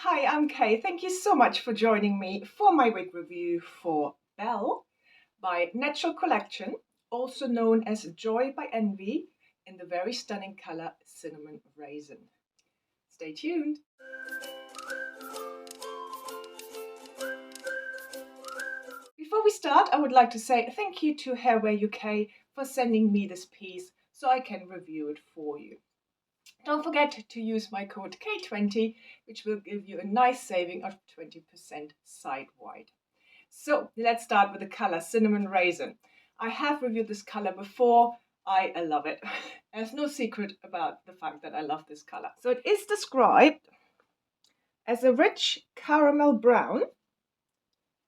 Hi, I'm Kay. Thank you so much for joining me for my wig review for Belle by Natural Collection, also known as Joy by Envy, in the very stunning color Cinnamon Raisin. Stay tuned. Before we start, I would like to say thank you to Hairwear UK for sending me this piece so I can review it for you. Don't forget to use my code K20, which will give you a nice saving of 20% side-wide. So let's start with the color Cinnamon Raisin. I have reviewed this color before. I love it. There's no secret about the fact that I love this color. So it is described as a rich caramel brown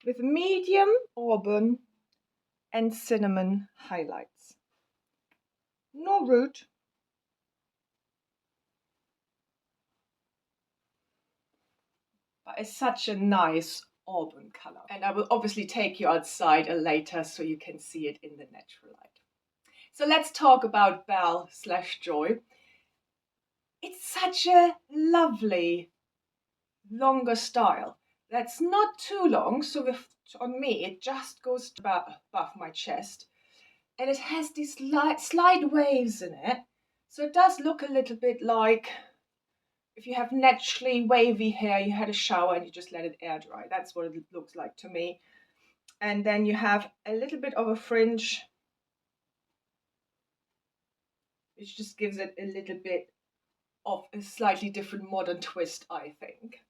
with medium auburn and cinnamon highlights. No root. But it's such a nice auburn color. And I will obviously take you outside later so you can see it in the natural light. So let's talk about Belle / Joy. It's such a lovely longer style that's not too long, so on me it just goes about above my chest, and it has these slide waves in it, so it does look a little bit like if you have naturally wavy hair, you had a shower and you just let it air dry. That's what it looks like to me. And then you have a little bit of a fringe, which just gives it a little bit of a slightly different modern twist, I think.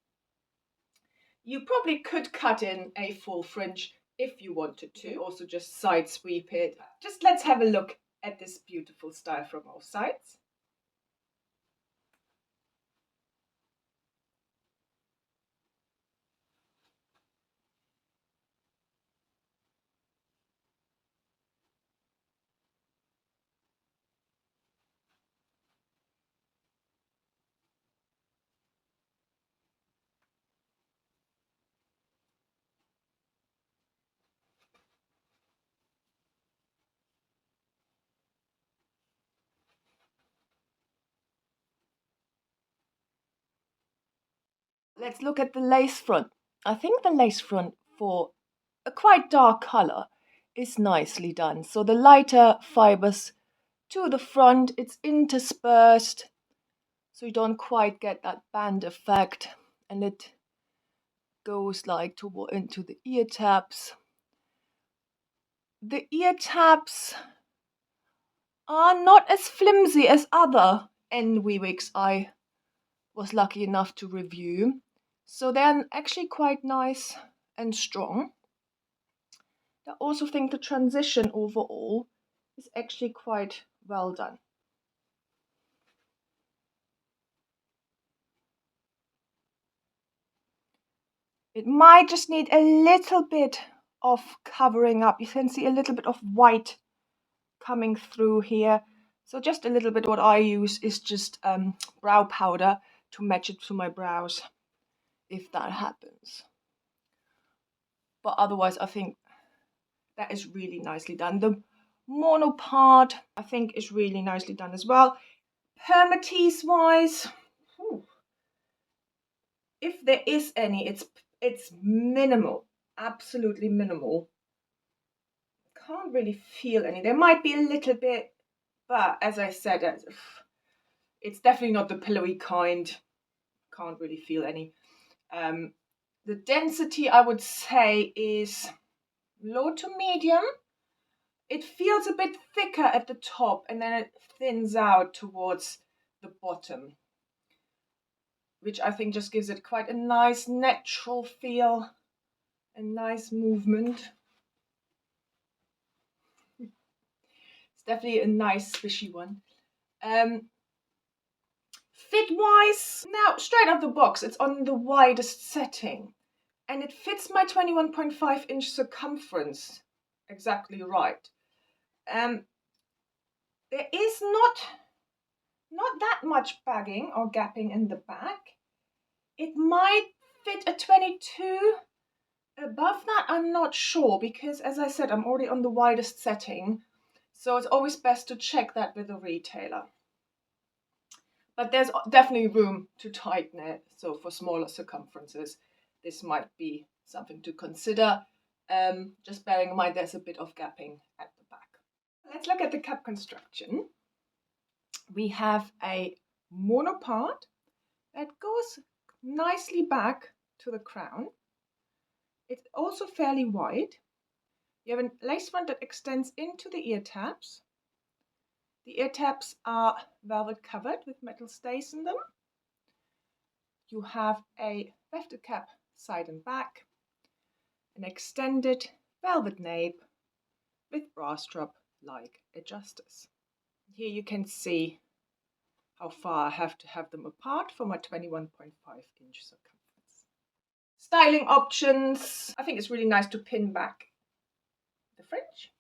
You probably could cut in a full fringe if you wanted to, also just side sweep it. Just let's have a look at this beautiful style from all sides. Let's look at the lace front. I think the lace front for a quite dark color is nicely done. So the lighter fibers to the front, it's interspersed, so you don't quite get that band effect, and it goes like into the ear tabs. The ear tabs are not as flimsy as other Envy wigs I was lucky enough to review, so they're actually quite nice and strong. I also think the transition overall is actually quite well done. It might just need a little bit of covering up. You can see a little bit of white coming through here. So just a little bit. What I use is just brow powder to match it to my brows if that happens. But otherwise, I think that is really nicely done. The mono part, I think, is really nicely done as well. Permatease wise, if there is any, it's minimal, absolutely minimal. Can't really feel any. There might be a little bit, but as I said, it's definitely not the pillowy kind. Can't really feel any. The density, I would say, is low to medium. It feels a bit thicker at the top and then it thins out towards the bottom, which I think just gives it quite a nice natural feel, a nice movement. It's definitely a nice swishy one. Fit wise, now straight out the box, it's on the widest setting and it fits my 21.5-inch circumference exactly right. There is not that much bagging or gapping in the back. It might fit a 22. Above that, I'm not sure because, as I said, I'm already on the widest setting. So it's always best to check that with a retailer. But there's definitely room to tighten it. So for smaller circumferences, this might be something to consider. Just bearing in mind there's a bit of gapping at the back. Let's look at the cap construction. We have a monopart that goes nicely back to the crown. It's also fairly wide. You have a lace front that extends into the ear tabs. The ear tabs are velvet covered with metal stays in them. You have a wefted cap side and back, an extended velvet nape with bra strap-like adjusters. Here you can see how far I have to have them apart for my 21.5-inch circumference. Styling options. I think it's really nice to pin back the fringe.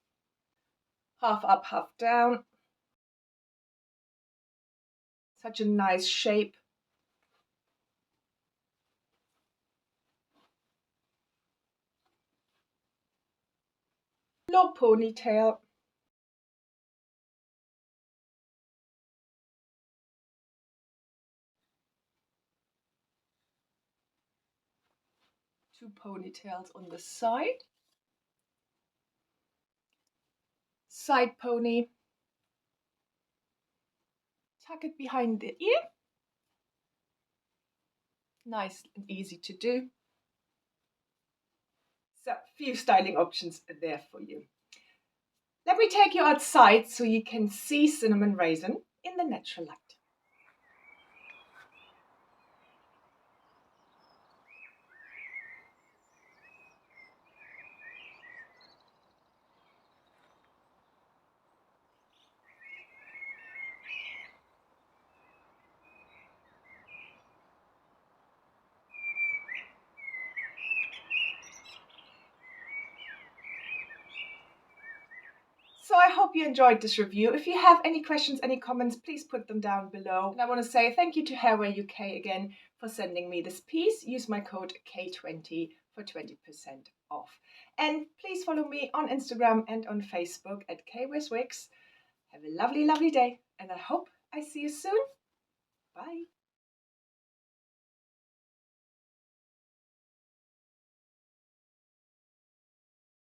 Half up, half down. Such a nice shape. Low ponytail. Two ponytails on the side. Side pony. Tuck it behind the ear. Nice and easy to do. So, few styling options are there for you. Let me take you outside so you can see Cinnamon Raisin in the natural light. So I hope you enjoyed this review. If you have any questions, any comments, please put them down below. And I want to say thank you to Hairwear UK again for sending me this piece. Use my code K20 for 20% off. And please follow me on Instagram and on Facebook at KWearsWigs. Have a lovely, lovely day, and I hope I see you soon. Bye.